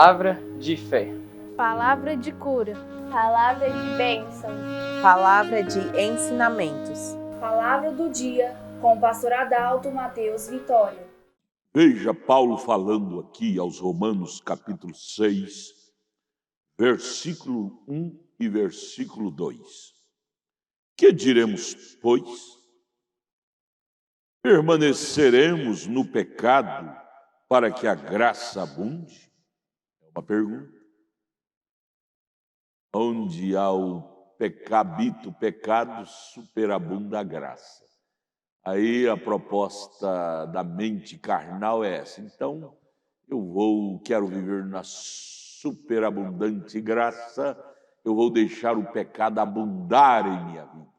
Palavra de fé. Palavra de cura. Palavra de bênção. Palavra de ensinamentos. Palavra do dia com o pastor Adalto Mateus Vitória. Veja Paulo falando aqui aos Romanos capítulo 6, versículo 1 e versículo 2. Que diremos, pois? Permaneceremos no pecado para que a graça abunde? É uma pergunta. Onde há habita o pecado, superabunda a graça. Aí a proposta da mente carnal é essa. Então, quero viver na superabundante graça, eu vou deixar o pecado abundar em minha vida.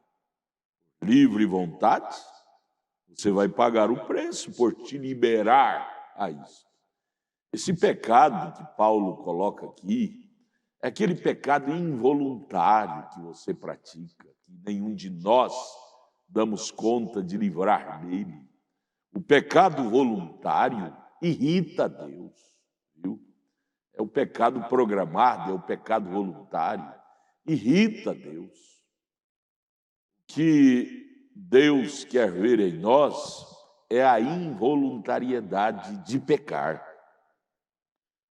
Livre vontade, você vai pagar o preço por te liberar a isso. Esse pecado que Paulo coloca aqui é aquele pecado involuntário que você pratica, que nenhum de nós damos conta de livrar dele. O pecado voluntário irrita a Deus, viu? É o pecado programado, é o pecado voluntário, irrita a Deus. O que Deus quer ver em nós é a involuntariedade de pecar.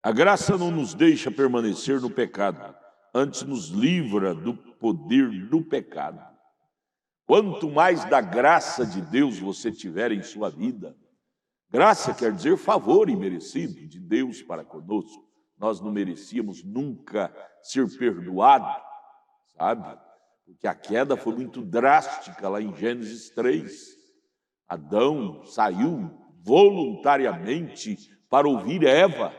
A graça não nos deixa permanecer no pecado, antes nos livra do poder do pecado. Quanto mais da graça de Deus você tiver em sua vida, graça quer dizer favor imerecido de Deus para conosco. Nós não merecíamos nunca ser perdoados, sabe? Porque a queda foi muito drástica lá em Gênesis 3. Adão saiu voluntariamente para ouvir Eva.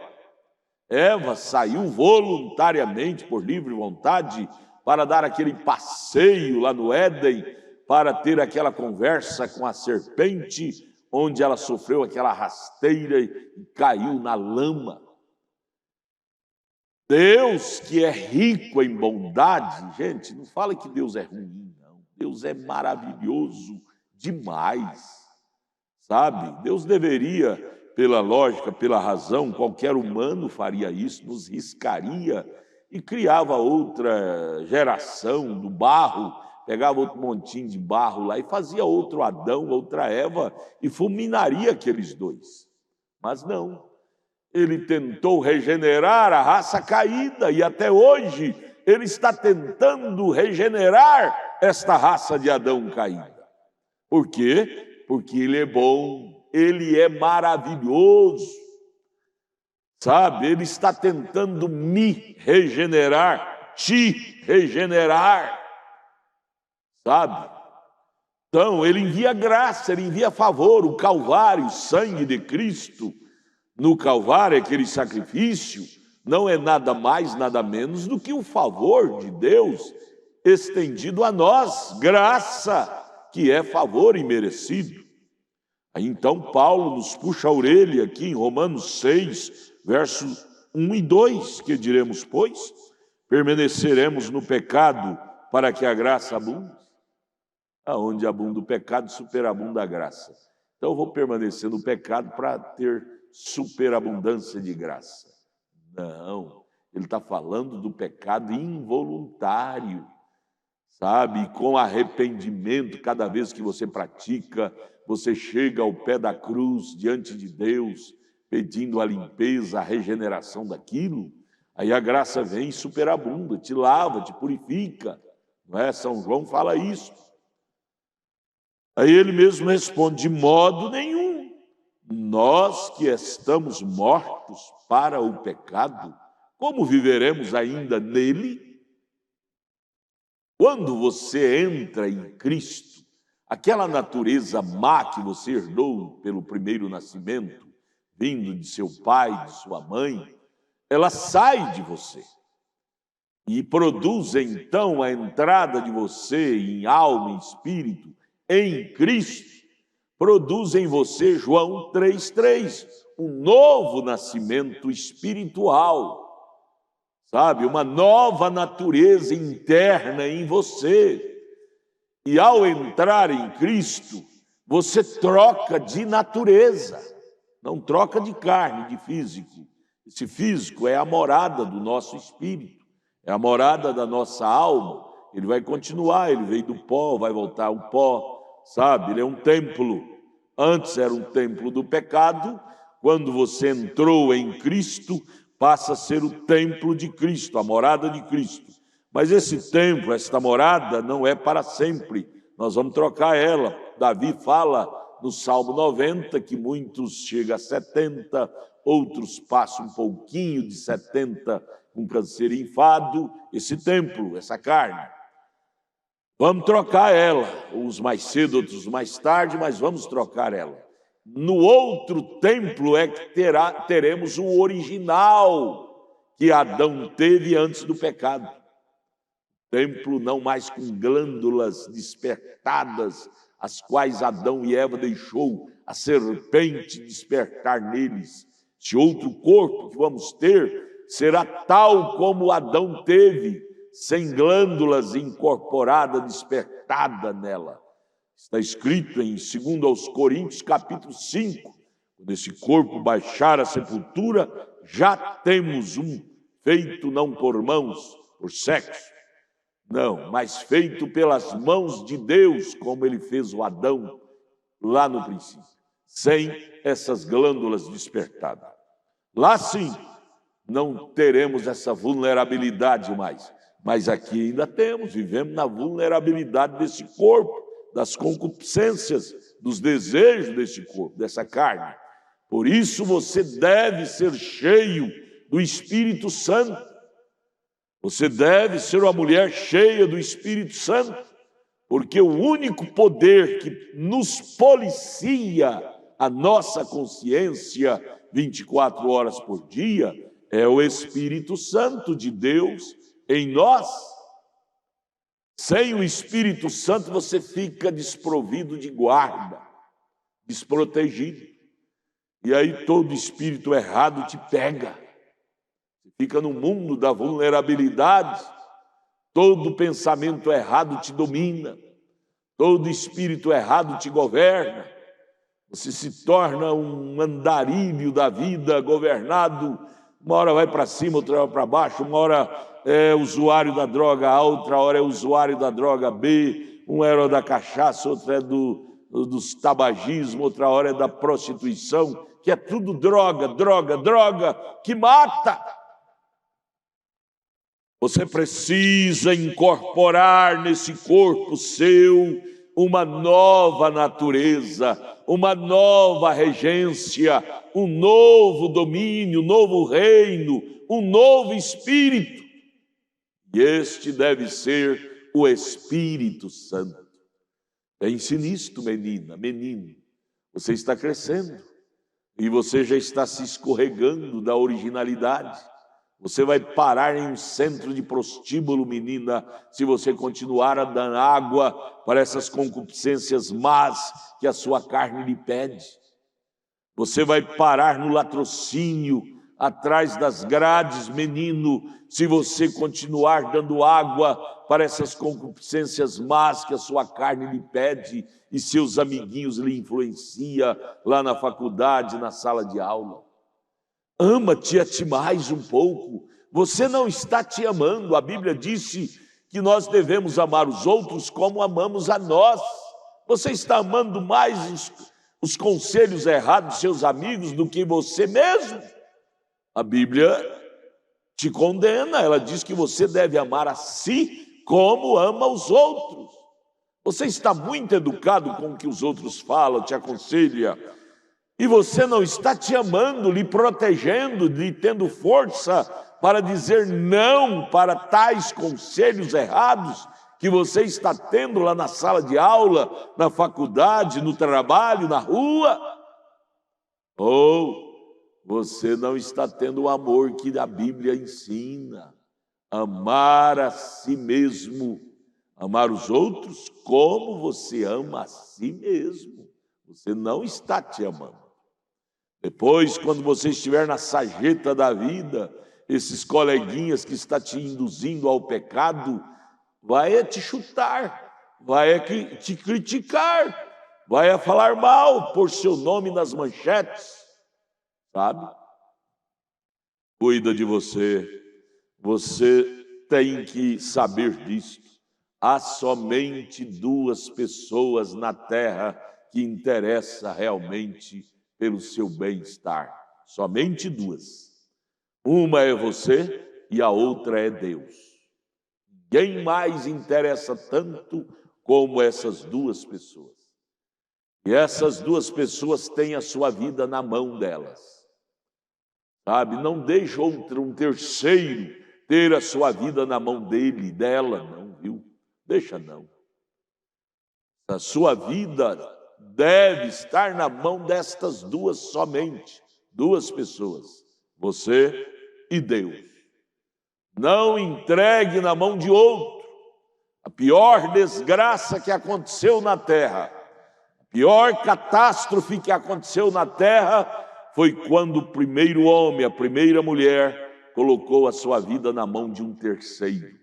Eva saiu voluntariamente, por livre vontade, para dar aquele passeio lá no Éden, para ter aquela conversa com a serpente, onde ela sofreu aquela rasteira e caiu na lama. Deus, que é rico em bondade, gente, não fala que Deus é ruim, não. Deus é maravilhoso demais, sabe? Deus deveria, pela lógica, pela razão, qualquer humano faria isso, nos riscaria e criava outra geração do barro, pegava outro montinho de barro lá e fazia outro Adão, outra Eva e fulminaria aqueles dois. Mas não, ele tentou regenerar a raça caída e até hoje ele está tentando regenerar esta raça de Adão caída. Por quê? Porque ele é bom, ele é maravilhoso, sabe? Ele está tentando me regenerar, te regenerar, sabe? Então, ele envia graça, ele envia favor, o Calvário, o sangue de Cristo. No Calvário, aquele sacrifício não é nada mais, nada menos do que o favor de Deus estendido a nós, graça, que é favor imerecido. Aí então Paulo nos puxa a orelha aqui em Romanos 6, versos 1 e 2, que diremos, pois? Permaneceremos no pecado para que a graça abunde? Aonde abunda o pecado, superabunda a graça. Então eu vou permanecer no pecado para ter superabundância de graça. Não, ele está falando do pecado involuntário, sabe? Com arrependimento, cada vez que você pratica, você chega ao pé da cruz, diante de Deus, pedindo a limpeza, a regeneração daquilo, aí a graça vem e superabunda, te lava, te purifica, não é? São João fala isso. Aí ele mesmo responde, de modo nenhum. Nós que estamos mortos para o pecado, como viveremos ainda nele? Quando você entra em Cristo, aquela natureza má que você herdou pelo primeiro nascimento, vindo de seu pai, de sua mãe, ela sai de você e produz então a entrada de você em alma e espírito em Cristo. Produz em você, João 3,3, um novo nascimento espiritual, sabe? Uma nova natureza interna em você. E ao entrar em Cristo, você troca de natureza, não troca de carne, de físico. Esse físico é a morada do nosso espírito, é a morada da nossa alma. Ele vai continuar, ele veio do pó, vai voltar ao pó, sabe? Ele é um templo. Antes era um templo do pecado. Quando você entrou em Cristo, passa a ser o templo de Cristo, a morada de Cristo. Mas esse templo, esta morada, não é para sempre. Nós vamos trocar ela. Davi fala no Salmo 90 que muitos chegam a 70, outros passam um pouquinho de 70 com câncer enfado. Esse templo, essa carne. Vamos trocar ela, uns mais cedo, outros mais tarde, mas vamos trocar ela. No outro templo é que teremos o original que Adão teve antes do pecado. Templo não mais com glândulas despertadas, as quais Adão e Eva deixou a serpente despertar neles. Esse outro corpo que vamos ter será tal como Adão teve, sem glândulas incorporada, despertada nela. Está escrito em 2 Coríntios, capítulo 5, quando esse corpo baixar a sepultura, já temos um feito não por mãos, por sexo, não, mas feito pelas mãos de Deus, como ele fez o Adão lá no princípio, sem essas glândulas despertadas. Lá sim, não teremos essa vulnerabilidade mais, mas aqui ainda temos, vivemos na vulnerabilidade desse corpo, das concupiscências, dos desejos desse corpo, dessa carne. Por isso você deve ser cheio do Espírito Santo. Você deve ser uma mulher cheia do Espírito Santo, porque o único poder que nos policia a nossa consciência 24 horas por dia é o Espírito Santo de Deus em nós. Sem o Espírito Santo você fica desprovido de guarda, desprotegido. E aí todo espírito errado te pega. Você fica no mundo da vulnerabilidade, todo pensamento errado te domina, todo espírito errado te governa. Você se torna um andarilho da vida, governado, uma hora vai para cima, outra hora para baixo, uma hora é usuário da droga A, outra hora é usuário da droga B, uma hora é da cachaça, outra é dos tabagismo, outra hora é da prostituição, que é tudo droga, droga, droga, que mata. Você precisa incorporar nesse corpo seu uma nova natureza, uma nova regência, um novo domínio, um novo reino, um novo espírito. E este deve ser o Espírito Santo. Pense nisto, menina, menino. Você está crescendo e você já está se escorregando da originalidade. Você vai parar em um centro de prostíbulo, menina, se você continuar a dar água para essas concupiscências más que a sua carne lhe pede. Você vai parar no latrocínio, atrás das grades, menino, se você continuar dando água para essas concupiscências más que a sua carne lhe pede e seus amiguinhos lhe influencia lá na faculdade, na sala de aula. Ama-te a ti mais um pouco. Você não está te amando. A Bíblia disse que nós devemos amar os outros como amamos a nós. Você está amando mais os conselhos errados dos seus amigos do que você mesmo. A Bíblia te condena. Ela diz que você deve amar a si como ama os outros. Você está muito educado com o que os outros falam, te aconselha. E você não está te amando, lhe protegendo, lhe tendo força para dizer não para tais conselhos errados que você está tendo lá na sala de aula, na faculdade, no trabalho, na rua. Ou você não está tendo o amor que a Bíblia ensina. Amar a si mesmo, amar os outros como você ama a si mesmo. Você não está te amando. Depois, quando você estiver na sarjeta da vida, esses coleguinhas que está te induzindo ao pecado, vai te chutar, vai te criticar, vai falar mal, pôr seu nome nas manchetes, sabe? cuida de você. Você tem que saber disso. Há somente duas pessoas na terra que interessam realmente pelo seu bem-estar. Somente duas. Uma é você e a outra é Deus. Ninguém mais interessa tanto como essas duas pessoas. E essas duas pessoas têm a sua vida na mão delas. Sabe? Não deixa um terceiro ter a sua vida na mão dele, dela, não, viu? Deixa não. A sua vida deve estar na mão destas duas somente. Duas pessoas, você e Deus. Não entregue na mão de outro. A pior desgraça que aconteceu na terra, a pior catástrofe que aconteceu na terra foi quando o primeiro homem, a primeira mulher, colocou a sua vida na mão de um terceiro.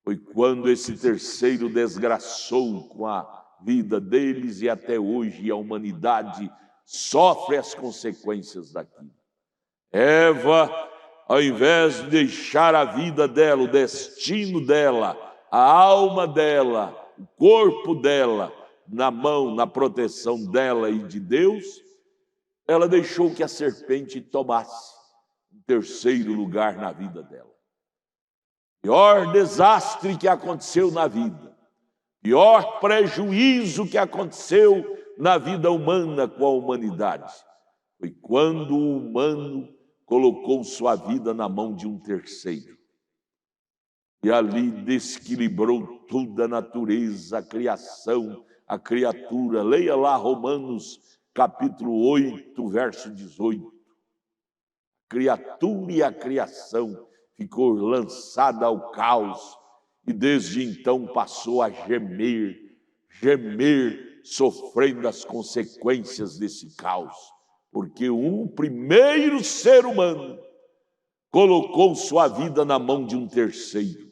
Foi quando esse terceiro desgraçou com a vida deles e até hoje a humanidade sofre as consequências daquilo. Eva, ao invés de deixar a vida dela, o destino dela, a alma dela, o corpo dela, na mão, na proteção dela e de Deus, ela deixou que a serpente tomasse um terceiro lugar na vida dela. Pior desastre que aconteceu na vida, pior prejuízo que aconteceu na vida humana com a humanidade, foi quando o humano colocou sua vida na mão de um terceiro. E ali desequilibrou toda a natureza, a criação, a criatura. Leia lá Romanos capítulo 8, verso 18. A criatura e a criação ficou lançada ao caos e desde então passou a gemer, sofrendo as consequências desse caos. Porque o primeiro ser humano colocou sua vida na mão de um terceiro.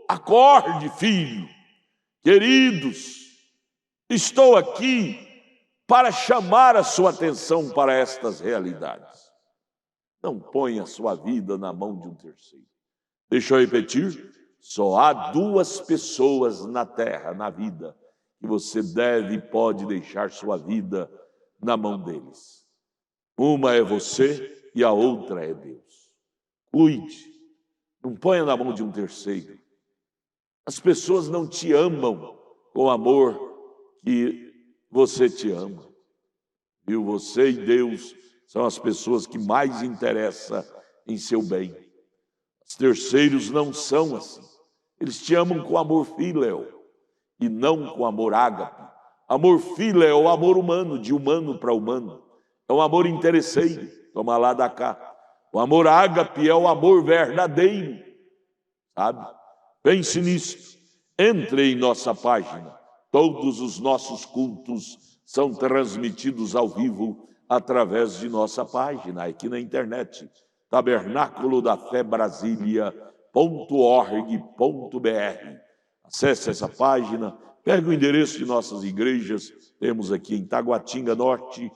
Acorde, filho, queridos, estou aqui para chamar a sua atenção para estas realidades. Não ponha a sua vida na mão de um terceiro. Deixa eu repetir, só há duas pessoas na terra, na vida, que você deve e pode deixar sua vida na mão deles. Uma é você e a outra é Deus. Cuide, não ponha na mão de um terceiro. As pessoas não te amam com o amor que você te ama. Viu? Você e Deus são as pessoas que mais interessam em seu bem. Os terceiros não são assim. Eles te amam com amor filial e não com amor ágape. Amor filial é o amor humano, de humano para humano. É um amor interesseiro, toma lá da cá. O amor ágape é o amor verdadeiro, sabe? Pense nisso. Entre em nossa página. Todos os nossos cultos são transmitidos ao vivo através de nossa página, aqui na internet, tabernaculodafebrasilia.org.br. Acesse essa página, pegue o endereço de nossas igrejas, temos aqui em Taguatinga Norte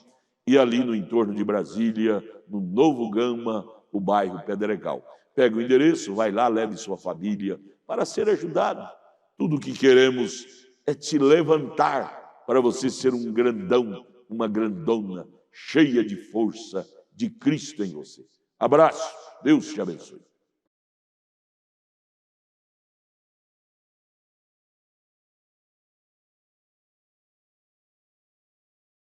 e ali no entorno de Brasília, no Novo Gama, o bairro Pedregal. Pegue o endereço, vai lá, leve sua família para ser ajudado. Tudo o que queremos é te levantar para você ser um grandão, uma grandona, cheia de força de Cristo em você. Abraço, Deus te abençoe.